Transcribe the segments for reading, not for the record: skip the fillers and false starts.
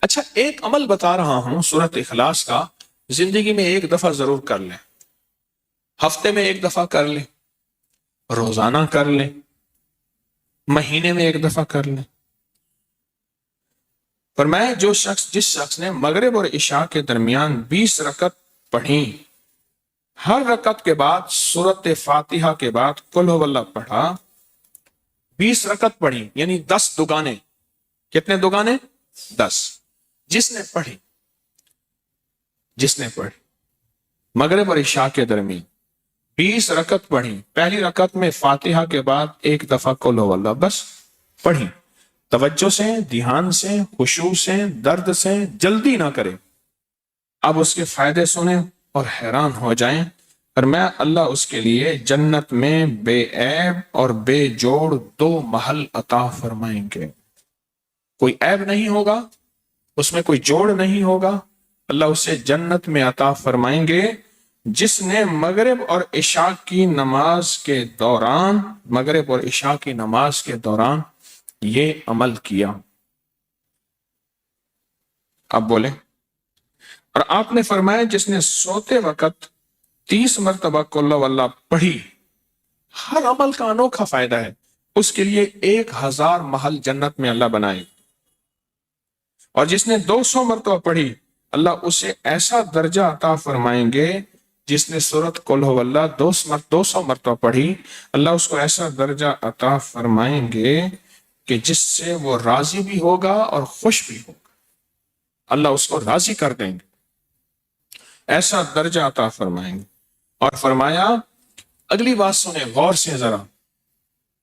اچھا، ایک عمل بتا رہا ہوں سورۃ اخلاص کا، زندگی میں ایک دفعہ ضرور کر لیں، ہفتے میں ایک دفعہ کر لیں، روزانہ کر لیں، مہینے میں ایک دفعہ کر لیں۔ فرمایا جس شخص نے مغرب اور عشاء کے درمیان 20 رکعت پڑھی، ہر رکعت کے بعد سورۃ فاتحہ کے بعد قل هو اللہ پڑھا، 20 رکعت پڑھی یعنی 10 دگانے۔ کتنے دگانے؟ 10۔ جس نے پڑھی مغرب اور عشاء کے درمیان 20 رکعت پڑھی، پہلی رکعت میں فاتحہ کے بعد ایک دفعہ قل هو اللہ بس پڑھی، توجہ سے، دھیان سے، خشوع سے، درد سے، جلدی نہ کرے۔ اب اس کے فائدے سنیں اور حیران ہو جائیں۔ اور میں اللہ اس کے لیے جنت میں بے عیب اور بے جوڑ 2 محل عطا فرمائیں گے۔ کوئی عیب نہیں ہوگا، اس میں کوئی جوڑ نہیں ہوگا، اللہ اسے جنت میں عطا فرمائیں گے جس نے مغرب اور عشاء کی نماز کے دوران یہ عمل کیا۔ اب بولیں۔ اور آپ نے فرمایا جس نے سوتے وقت 30 مرتبہ قل هو اللہ پڑھی، ہر عمل کا انوکھا فائدہ ہے، اس کے لیے 1000 محل جنت میں اللہ بنائے۔ اور جس نے 200 مرتبہ پڑھی، اللہ اسے ایسا درجہ عطا فرمائیں گے۔ جس نے سورۃ قل هو اللہ 200 مرتبہ پڑھی، اللہ اس کو ایسا درجہ عطا فرمائیں گے کہ جس سے وہ راضی بھی ہوگا اور خوش بھی ہوگا، اللہ اس کو راضی کر دیں گے، ایسا درجہ عطا فرمائیں گے۔ اور فرمایا، اگلی بات سنیں غور سے ذرا،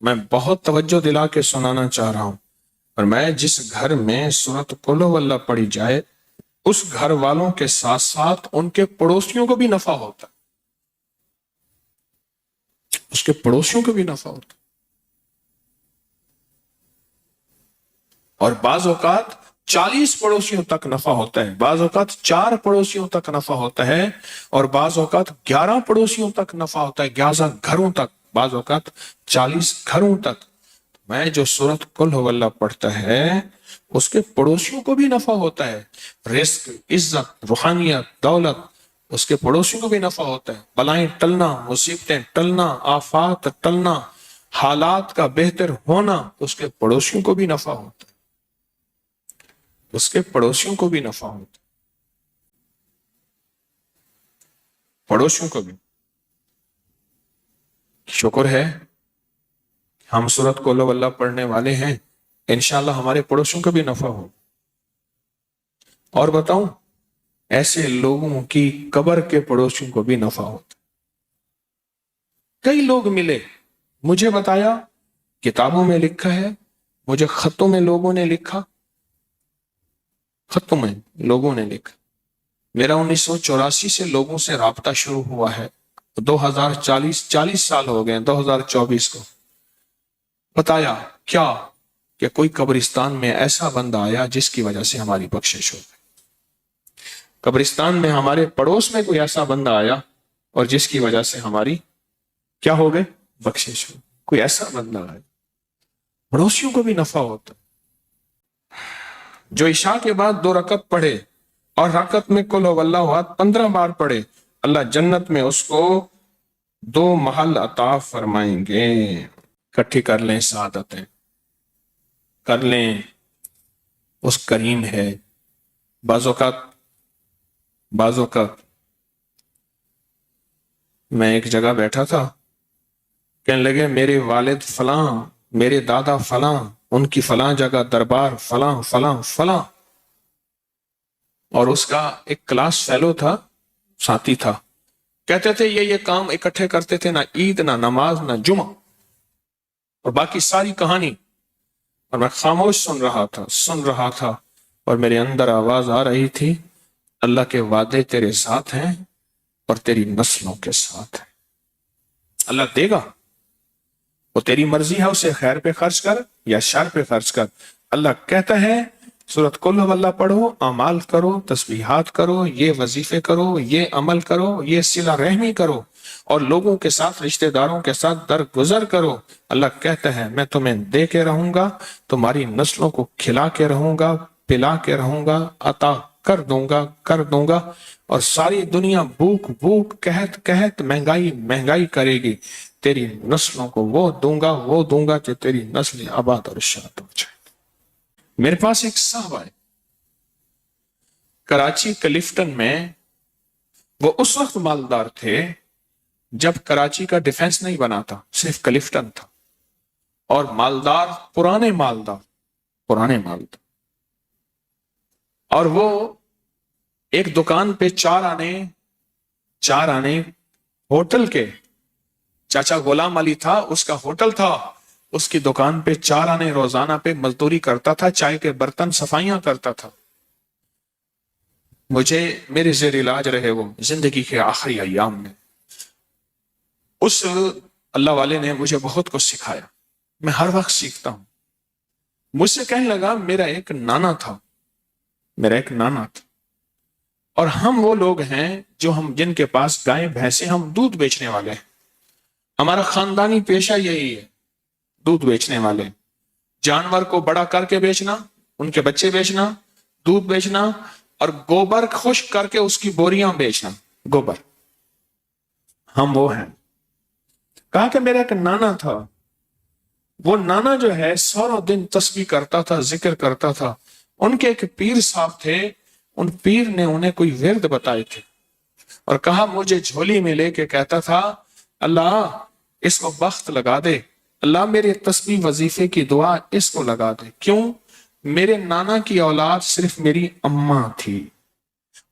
میں بہت توجہ دلا کے سنانا چاہ رہا ہوں۔ اور میں جس گھر میں سورۃ قل هو اللہ پڑھی جائے، اس گھر والوں کے ساتھ ساتھ ان کے پڑوسیوں کو بھی نفع ہوتا ہے، اس کے پڑوسیوں کو بھی نفع ہوتا ہے۔ اور بعض اوقات 40 پڑوسیوں تک نفع ہوتا ہے، بعض اوقات 4 پڑوسیوں تک نفع ہوتا ہے، اور بعض اوقات 11 پڑوسیوں تک نفع ہوتا ہے، 11 گھروں تک، بعض اوقات 40 گھروں تک۔ میں جو سورۃ قل هو اللہ پڑھتا ہے اس کے پڑوسیوں کو بھی نفع ہوتا ہے، رزق، عزت، روحانیت، دولت، اس کے پڑوسیوں کو بھی نفع ہوتا ہے، بلائیں ٹلنا، مصیبتیں ٹلنا، آفات ٹلنا، حالات کا بہتر ہونا، اس کے پڑوسیوں کو بھی نفع ہوتا ہے، اس کے پڑوسیوں کو بھی نفع ہوتا ہے، پڑوسیوں کو بھی۔ شکر ہے ہم سورۃ قل هو اللہ پڑھنے والے ہیں، انشاءاللہ ہمارے پڑوسیوں کو بھی نفع ہو۔ اور بتاؤں، ایسے لوگوں کی قبر کے پڑوسیوں کو بھی نفع ہوتا۔ کئی لوگ ملے، مجھے بتایا، کتابوں میں لکھا ہے، مجھے خطوں میں لوگوں نے لکھا، خطوں میں لوگوں نے لکھا۔ میرا 1984 سے لوگوں سے رابطہ شروع ہوا ہے، 40 سال ہو گئے 2024 کو۔ بتایا کیا کہ کوئی قبرستان میں ایسا بندہ آیا جس کی وجہ سے ہماری بخشش ہو گئی، قبرستان میں ہمارے پڑوس میں کوئی ایسا بندہ آیا اور جس کی وجہ سے ہماری کیا ہو گئے؟ بخشش ہو۔ کوئی ایسا بندہ آیا، پڑوسیوں کو بھی نفع ہوتا۔ جو عشاء کے بعد 2 رکعت پڑھے اور رکعت میں قل هو اللہ 15 بار پڑھے، اللہ جنت میں اس کو 2 محل عطا فرمائیں گے۔ اکٹھی کر لیں سعادتیں، کر لیں، اس کریم ہے۔ بعض اوقات میں ایک جگہ بیٹھا تھا، کہنے لگے میرے والد فلاں، میرے دادا فلاں، ان کی فلاں جگہ دربار فلاں فلاں فلاں، اور اس کا ایک کلاس فیلو تھا، ساتھی تھا، کہتے تھے یہ کام اکٹھے کرتے تھے، نہ عید، نہ نماز، نہ جمعہ، اور باقی ساری کہانی۔ اور میں خاموش سن رہا تھا اور میرے اندر آواز آ رہی تھی، اللہ کے وعدے تیرے ساتھ ہیں اور تیری نسلوں کے ساتھ ہیں، اللہ دے گا، وہ تیری مرضی ہے، اسے خیر پہ خرچ کر یا شر پہ خرچ کر۔ اللہ کہتا ہے سورۃ قل هو اللہ پڑھو، اعمال کرو، تسبیحات کرو، یہ وظیفے کرو، یہ عمل کرو، یہ صلہ رحمی کرو، اور لوگوں کے ساتھ، رشتہ داروں کے ساتھ درگزر کرو۔ اللہ کہتا ہے میں تمہیں دے کے رہوں گا، تمہاری نسلوں کو کھلا کے رہوں گا، پلا کے رہوں گا، عطا کر دوں گا، اور ساری دنیا بھوک بھوک قحط قحط مہنگائی مہنگائی کرے گی، تیری نسلوں کو وہ دوں گا کہ تیری نسل آباد اور شاد ہو جائے۔ میرے پاس ایک صاحب آئے کراچی کلفٹن میں، وہ اس وقت مالدار تھے جب کراچی کا ڈیفنس نہیں بنا تھا، صرف کلفٹن تھا، اور مالدار پرانے مالدار، اور وہ ایک دکان پہ چار آنے ہوٹل کے، چاچا غلام علی تھا، اس کا ہوٹل تھا، اس کی دکان پہ 4 آنے روزانہ پہ مزدوری کرتا تھا، چائے کے برتن صفائیاں کرتا تھا۔ مجھے میرے زیر علاج رہے وہ زندگی کے آخری ایام میں، اس اللہ والے نے مجھے بہت کچھ سکھایا، میں ہر وقت سیکھتا ہوں۔ مجھ سے کہنے لگا میرا ایک نانا تھا، اور ہم وہ لوگ ہیں جن کے پاس گائے بھینسیں، ہم دودھ بیچنے والے ہیں، ہمارا خاندانی پیشہ یہی ہے، دودھ بیچنے والے، جانور کو بڑا کر کے بیچنا، ان کے بچے بیچنا، دودھ بیچنا، اور گوبر خشک کر کے اس کی بوریاں بیچنا، گوبر، ہم وہ ہیں۔ کہا کہ میرا ایک نانا تھا، وہ نانا جو ہے سارا دن تسبیح کرتا تھا، ذکر کرتا تھا، ان کے ایک پیر صاحب تھے، ان پیر نے انہیں کوئی ورد بتائے تھے، اور کہا مجھے جھولی میں لے کے کہتا تھا اللہ اس کو بخت لگا دے، اللہ میرے تسبیح وظیفے کی دعا اس کو لگا دے۔ کیوں؟ میرے نانا کی اولاد صرف میری اماں تھی،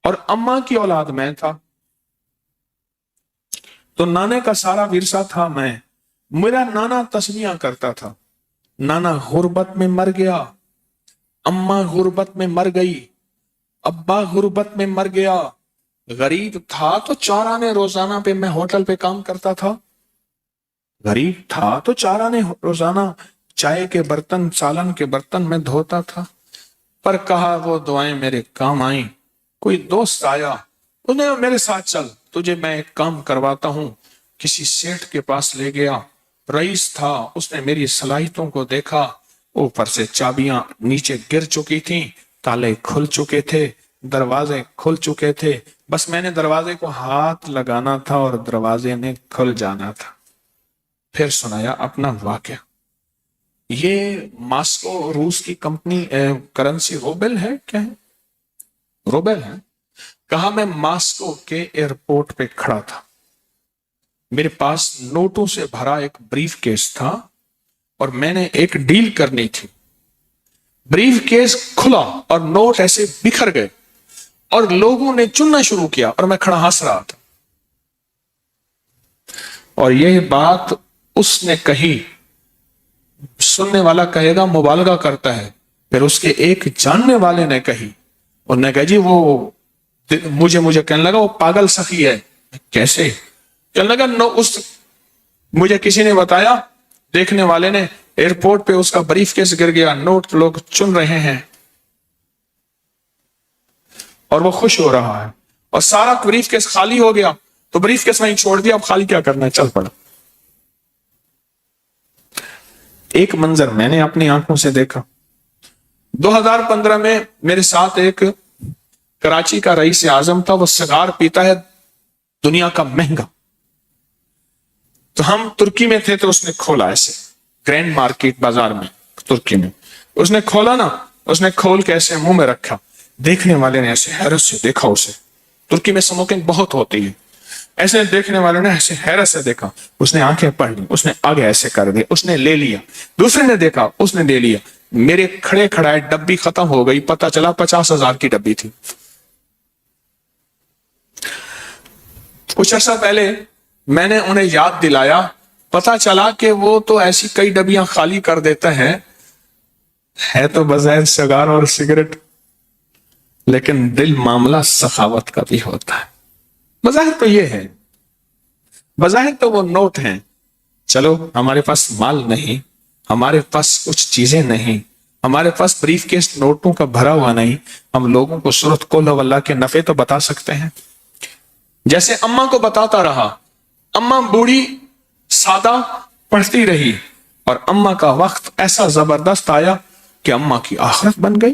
اور اماں کی اولاد میں تھا، تو نانے کا سارا ورثہ تھا میں۔ میرا نانا تسبیحاں کرتا تھا، نانا غربت میں مر گیا، اماں غربت میں مر گئی، ابا غربت میں مر گیا، غریب تھا تو 4 آنے روزانہ پہ میں ہوٹل پہ کام کرتا تھا، غریب تھا تو 4 آنے روزانہ چائے کے برتن، سالن کے برتن میں دھوتا تھا، پر کہا وہ دعائیں میرے کام آئیں۔ کوئی دوست آیا، انہیں میرے ساتھ چل، تجھے میں ایک کام کرواتا ہوں، کسی سیٹھ کے پاس لے گیا، رئیس تھا، اس نے میری صلاحیتوں کو دیکھا، اوپر سے چابیاں نیچے گر چکی تھیں، تالے کھل چکے تھے، دروازے کھل چکے تھے، بس میں نے دروازے کو ہاتھ لگانا تھا اور دروازے نے کھل جانا تھا۔ پھر سنایا اپنا واقعہ۔ یہ ماسکو روس کی کمپنی کرنسی روبل ہے، کیا ہے؟ روبل ہے۔ کہا میں ماسکو کے ایئرپورٹ پہ کھڑا تھا، میرے پاس نوٹوں سے بھرا ایک بریف کیس تھا، اور میں نے ایک ڈیل کرنی تھی۔ بریف کیس کھلا اور نوٹ ایسے بکھر گئے، اور لوگوں نے چننا شروع کیا، اور میں کھڑا ہنس رہا تھا، اور یہ بات اس نے کہی، سننے والا کہے گا مبالغہ کرتا ہے، پھر اس کے ایک جاننے والے نے کہی، انہوں نے کہا جی وہ مجھے کہنے لگا وہ پاگل سخی ہے۔ کیسے؟ کہنے لگا مجھے کسی نے بتایا، دیکھنے والے نے، ایئرپورٹ پہ اس کا بریف کیس گر گیا، نوٹ لوگ چن رہے ہیں، اور وہ خوش ہو رہا ہے، اور سارا بریف کیس خالی ہو گیا، تو بریف کیس وہیں چھوڑ دیا، اب خالی کیا کرنا ہے، چل پڑا۔ ایک منظر میں نے اپنی آنکھوں سے دیکھا۔ 2015 میں میرے ساتھ ایک کراچی کا رئیس اعظم تھا، وہ سگار پیتا ہے دنیا کا مہنگا، تو ہم ترکی میں تھے، تو اس نے کھولا ایسے گرینڈ مارکیٹ بازار میں ترکی میں، اس نے کھولا نا، اس نے کھول کے ایسے منہ میں رکھا، دیکھنے والے نے ایسے حیرت سے دیکھا اسے، ترکی میں سموکنگ بہت ہوتی ہے، ایسے دیکھنے والوں نے ایسے حیرت سے دیکھا، اس نے آنکھیں پڑھ لی، اس نے آگے ایسے کر دی، اس نے لے لیا، دوسرے نے دیکھا، اس نے لے لیا، میرے کھڑے کھڑائے ڈبی ختم ہو گئی، پتہ چلا 50,000 کی ڈبی تھی۔ کچھ عرصہ پہلے میں نے انہیں یاد دلایا، پتہ چلا کہ وہ تو ایسی کئی ڈبیاں خالی کر دیتا ہے تو بظاہر سگار اور سگریٹ، لیکن دل معاملہ سخاوت کا بھی ہوتا ہے۔ بظاہر تو یہ ہے، بظاہر تو وہ نوٹ ہیں، چلو ہمارے پاس مال نہیں، ہمارے پاس کچھ چیزیں نہیں، ہمارے پاس بریف کیس نوٹوں کا بھرا ہوا نہیں، ہم لوگوں کو سورۃ قل ہو اللہ کے نفع تو بتا سکتے ہیں۔ جیسے اماں کو بتاتا رہا، اماں بوڑھی سادہ پڑھتی رہی، اور اماں کا وقت ایسا زبردست آیا کہ اماں کی آخرت بن گئی۔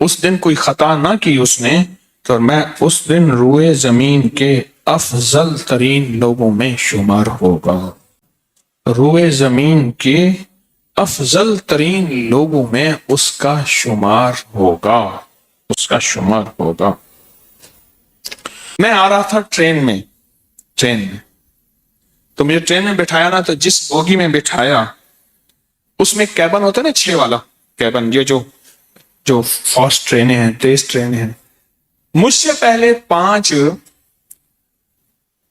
اس دن کوئی خطا نہ کی اس نے تو میں اس دن روئے زمین کے افضل ترین لوگوں میں شمار ہوگا. روئے زمین کے افضل ترین لوگوں میں اس کا شمار ہوگا. اس کا شمار ہوگا. میں آ رہا تھا ٹرین میں تو مجھے ٹرین میں بٹھایا نا, تو جس بوگی میں بٹھایا اس میں کیبن ہوتا ہے نا, 6 والا کیبن, یہ جو فاسٹ ٹرینیں ہیں, تیز ٹرینیں ہیں. مجھ سے پہلے 5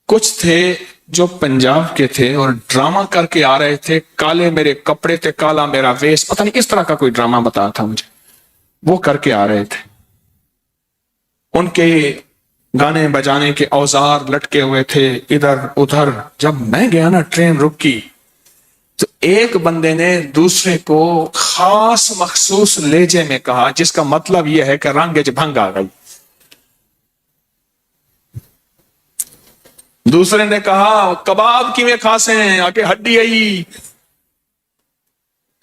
کچھ تھے جو پنجاب کے تھے اور ڈرامہ کر کے آ رہے تھے. کالے میرے کپڑے تھے, کالا میرا ویس, پتہ نہیں کس طرح کا کوئی ڈرامہ بتایا تھا مجھے. وہ کر کے آ رہے تھے. ان کے گانے بجانے کے اوزار لٹکے ہوئے تھے ادھر ادھر. جب میں گیا نا, ٹرین رکی, تو ایک بندے نے دوسرے کو خاص مخصوص لہجے میں کہا, جس کا مطلب یہ ہے کہ رنگ بھنگ آ گئی. دوسرے نے کہا کباب کی میں کھاسے ہیں, آ کے ہڈی آئی,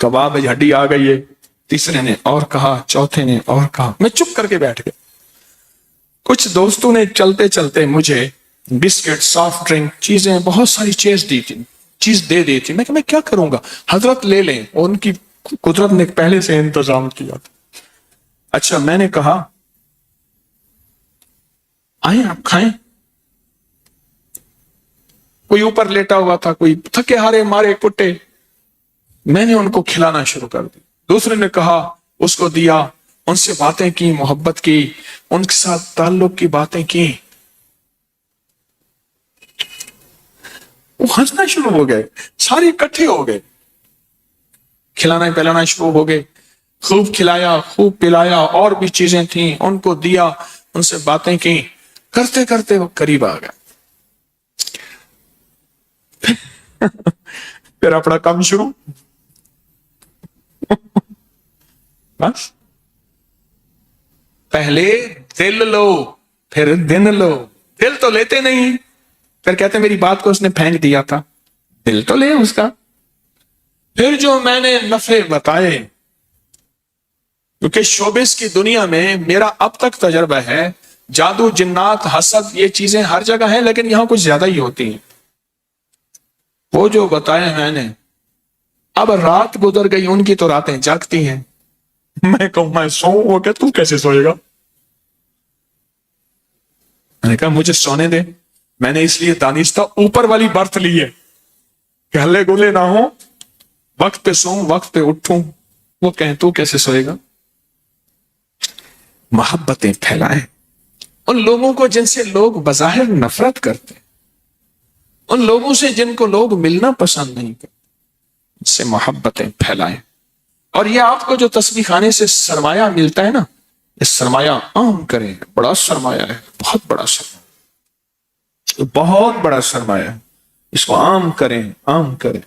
کباب ہڈی آ گئی ہے. تیسرے نے اور کہا, چوتھے نے اور کہا. میں چپ کر کے بیٹھ گیا. کچھ دوستوں نے چلتے چلتے مجھے بسکٹ, سافٹ ڈرنک, چیزیں, بہت ساری چیز دے دی تھی. میں کہ میں کیا کروں گا, حضرت لے لیں, اور ان کی قدرت نے پہلے سے انتظام کیا تھا. اچھا, میں نے کہا آئیں آپ کھائیں. کوئی اوپر لیٹا ہوا تھا, کوئی تھکے ہارے مارے کٹے. میں نے ان کو کھلانا شروع کر دی. دوسرے نے کہا, اس کو دیا, ان سے باتیں کی, محبت کی, ان کے ساتھ تعلق کی باتیں کی. وہ ہنسنا شروع ہو گئے, سارے اکٹھے ہو گئے, کھلانا پلانا شروع ہو گئے. خوب کھلایا, خوب پلایا, اور بھی چیزیں تھیں, ان کو دیا, ان سے باتیں کی. کرتے کرتے وہ قریب آ گیا. پھر اپنا کام شروع. بس پہلے دل لو, پھر دن لو. دل تو لیتے نہیں, پھر کہتے میری بات کو اس نے پھینک دیا تھا. دل تو لے اس کا. پھر جو میں نے نفع بتائے, کیونکہ شوبز کی دنیا میں میرا اب تک تجربہ ہے, جادو, جنات, حسد, یہ چیزیں ہر جگہ ہیں, لیکن یہاں کچھ زیادہ ہی ہوتی ہیں. وہ جو بتایا میں نے, اب رات گزر گئی, ان کی تو راتیں جاگتی ہیں. میں کہوں میں سوؤں, وہ کہ تو کیسے سوئے گا. میں نے کہا مجھے سونے دے. میں نے اس لیے دانستہ اوپر والی برت لی ہے کہ ہلے گولے نہ ہو, وقت پہ سوؤں, وقت پہ اٹھوں. وہ کہیں تو کیسے سوئے گا. محبتیں پھیلائیں ان لوگوں کو جن سے لوگ بظاہر نفرت کرتے, ان لوگوں سے جن کو لوگ ملنا پسند نہیں کرتے, ان سے محبتیں پھیلائیں. اور یہ آپ کو جو تسبیح خانے سے سرمایہ ملتا ہے نا, اس سرمایہ عام کریں. بڑا سرمایہ ہے, بہت بڑا سرمایہ, بہت بڑا سرمایہ ہے. اس کو عام کریں, عام کریں.